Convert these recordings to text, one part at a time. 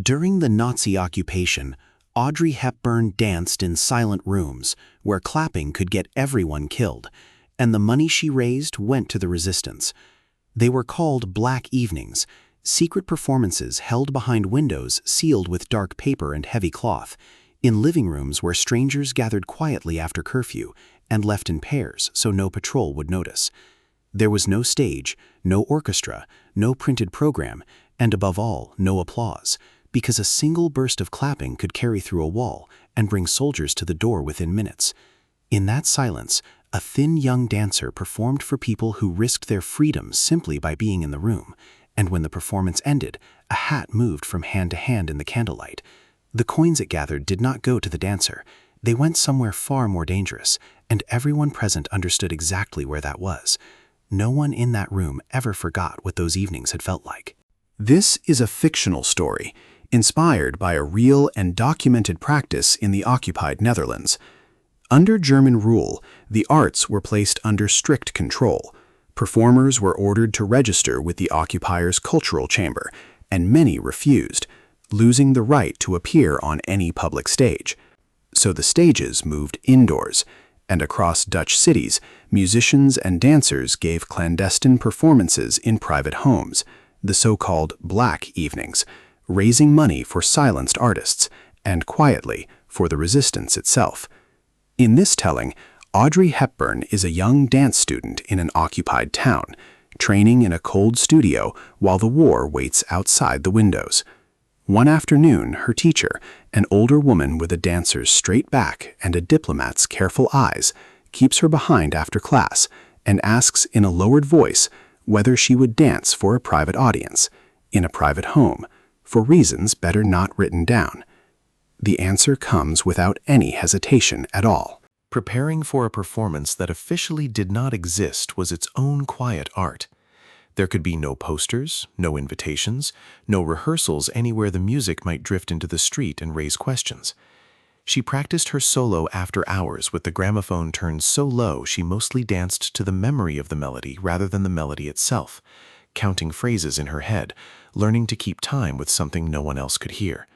During the Nazi occupation, Audrey Hepburn danced in silent rooms where clapping could get everyone killed, and the money she raised went to the resistance. They were called Black Evenings, secret performances held behind windows sealed with dark paper and heavy cloth, in living rooms where strangers gathered quietly after curfew and left in pairs so no patrol would notice. There was no stage, no orchestra, no printed program, and above all, no applause, because a single burst of clapping could carry through a wall and bring soldiers to the door within minutes. In that silence, a thin young dancer performed for people who risked their freedom simply by being in the room, and when the performance ended, a hat moved from hand to hand in the candlelight. The coins it gathered did not go to the dancer. They went somewhere far more dangerous, and everyone present understood exactly where that was. No one in that room ever forgot what those evenings had felt like. This is a fictional story, inspired by a real and documented practice in the occupied Netherlands. Under German rule, the arts were placed under strict control. Performers were ordered to register with the occupier's cultural chamber, and many refused, losing the right to appear on any public stage. So the stages moved indoors, and across Dutch cities, musicians and dancers gave clandestine performances in private homes, the so-called Black Evenings, raising money for silenced artists, and quietly for the resistance itself. In this telling, Audrey Hepburn is a young dance student in an occupied town, training in a cold studio while the war waits outside the windows. One afternoon, her teacher, an older woman with a dancer's straight back and a diplomat's careful eyes, keeps her behind after class and asks in a lowered voice whether she would dance for a private audience, in a private home, for reasons better not written down. The answer comes without any hesitation at all. Preparing for a performance that officially did not exist was its own quiet art. There could be no posters, no invitations, no rehearsals anywhere the music might drift into the street and raise questions. She practiced her solo after hours with the gramophone turned so low she mostly danced to the memory of the melody rather than the melody itself, counting phrases in her head, learning to keep time with something no one else could hear.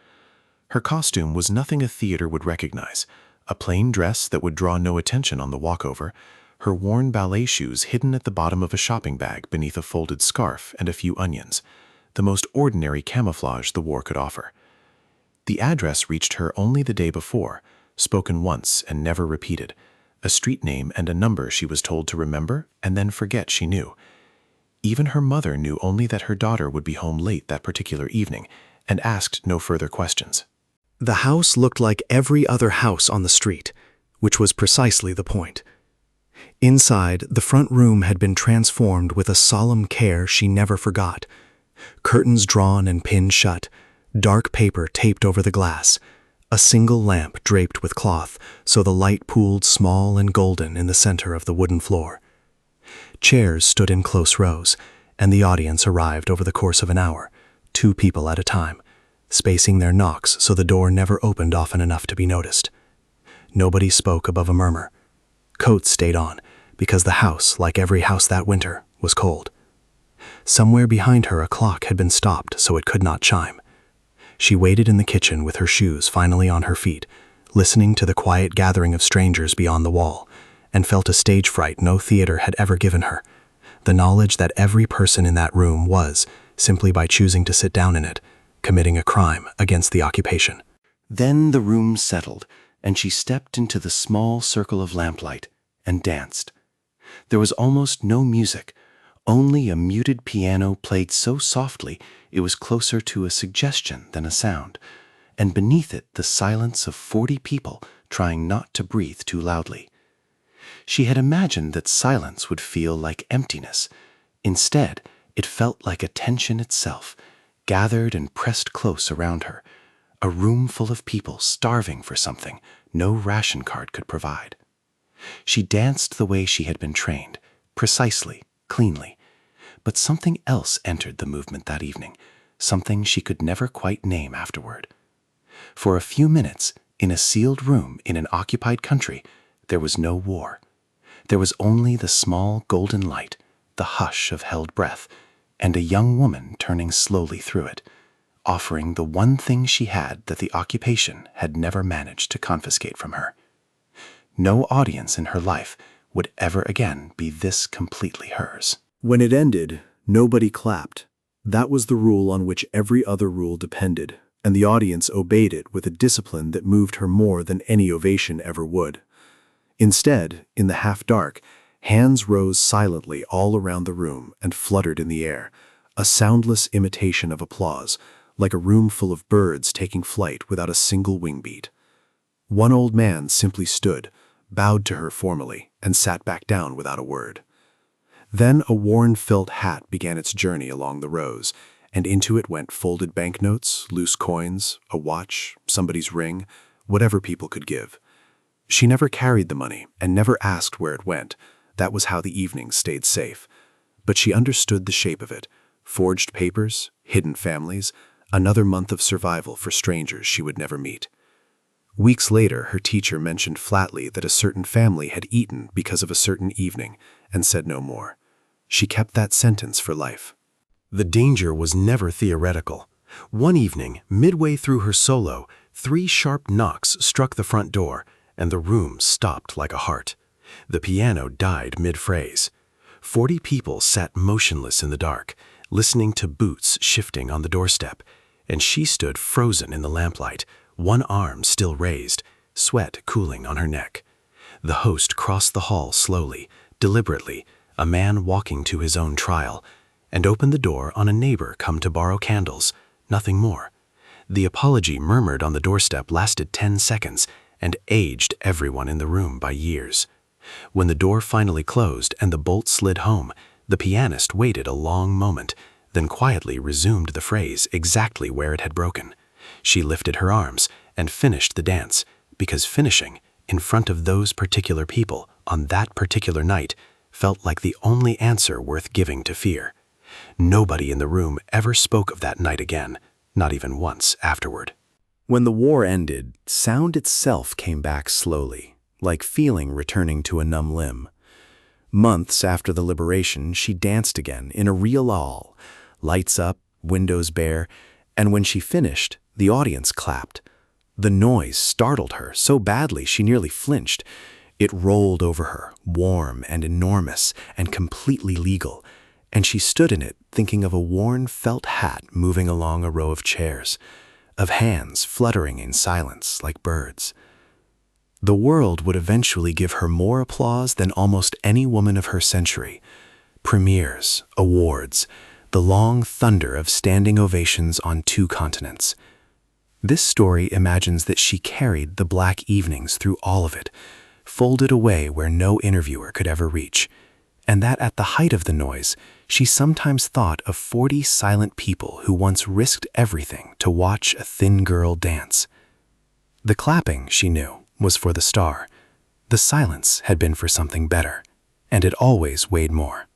Her costume was nothing a theater would recognize, a plain dress that would draw no attention on the walkover, her worn ballet shoes hidden at the bottom of a shopping bag beneath a folded scarf and a few onions, the most ordinary camouflage the war could offer. The address reached her only the day before, spoken once and never repeated, a street name and a number she was told to remember and then forget she knew. Even her mother knew only that her daughter would be home late that particular evening and asked no further questions. The house looked like every other house on the street, which was precisely the point. Inside, the front room had been transformed with a solemn care she never forgot. Curtains drawn and pinned shut, dark paper taped over the glass, a single lamp draped with cloth so the light pooled small and golden in the center of the wooden floor. Chairs stood in close rows, and the audience arrived over the course of an hour, 2 people at a time, spacing their knocks so the door never opened often enough to be noticed. Nobody spoke above a murmur. Coats stayed on, because the house, like every house that winter, was cold. Somewhere behind her a clock had been stopped so it could not chime. She waited in the kitchen with her shoes finally on her feet, listening to the quiet gathering of strangers beyond the wall, and felt a stage fright no theater had ever given her, the knowledge that every person in that room was, simply by choosing to sit down in it, committing a crime against the occupation. Then the room settled, and she stepped into the small circle of lamplight and danced. There was almost no music, only a muted piano played so softly it was closer to a suggestion than a sound, and beneath it the silence of 40 people trying not to breathe too loudly. She had imagined that silence would feel like emptiness. Instead, it felt like attention itself, gathered and pressed close around her, a room full of people starving for something no ration card could provide. She danced the way she had been trained, precisely, cleanly, but something else entered the movement that evening, something she could never quite name afterward. For a few minutes, in a sealed room in an occupied country, there was no war. There was only the small golden light, the hush of held breath, and a young woman turning slowly through it. offering the one thing she had that the occupation had never managed to confiscate from her. No audience in her life would ever again be this completely hers. When it ended, nobody clapped. That was the rule on which every other rule depended, and the audience obeyed it with a discipline that moved her more than any ovation ever would. Instead, in the half-dark, hands rose silently all around the room and fluttered in the air, a soundless imitation of applause, like a room full of birds taking flight without a single wing beat. One old man simply stood, bowed to her formally, and sat back down without a word. Then a worn felt hat began its journey along the rows, and into it went folded banknotes, loose coins, a watch, somebody's ring, whatever people could give. She never carried the money and never asked where it went. That was how the evenings stayed safe. But she understood the shape of it: forged papers, hidden families, another month of survival for strangers she would never meet. Weeks later, her teacher mentioned flatly that a certain family had eaten because of a certain evening, and said no more. She kept that sentence for life. The danger was never theoretical. One evening, midway through her solo, 3 sharp knocks struck the front door, and the room stopped like a heart. The piano died mid-phrase. 40 people sat motionless in the dark, listening to boots shifting on the doorstep, and she stood frozen in the lamplight, one arm still raised, sweat cooling on her neck. The host crossed the hall slowly, deliberately, a man walking to his own trial, and opened the door on a neighbor come to borrow candles, nothing more. The apology murmured on the doorstep lasted 10 seconds and aged everyone in the room by years. When the door finally closed and the bolt slid home, the pianist waited a long moment, then quietly resumed the phrase exactly where it had broken. She lifted her arms and finished the dance, because finishing, in front of those particular people, on that particular night, felt like the only answer worth giving to fear. Nobody in the room ever spoke of that night again, not even once afterward. When the war ended, sound itself came back slowly, like feeling returning to a numb limb. Months after the liberation, she danced again in a real hall, lights up, windows bare, and when she finished, the audience clapped. The noise startled her so badly she nearly flinched. It rolled over her, warm and enormous and completely legal, and she stood in it thinking of a worn felt hat moving along a row of chairs, of hands fluttering in silence like birds. The world would eventually give her more applause than almost any woman of her century. Premieres, awards, the long thunder of standing ovations on 2 continents. This story imagines that she carried the black evenings through all of it, folded away where no interviewer could ever reach, and that at the height of the noise, she sometimes thought of 40 silent people who once risked everything to watch a thin girl dance. The clapping, she knew, was for the star. The silence had been for something better, and it always weighed more.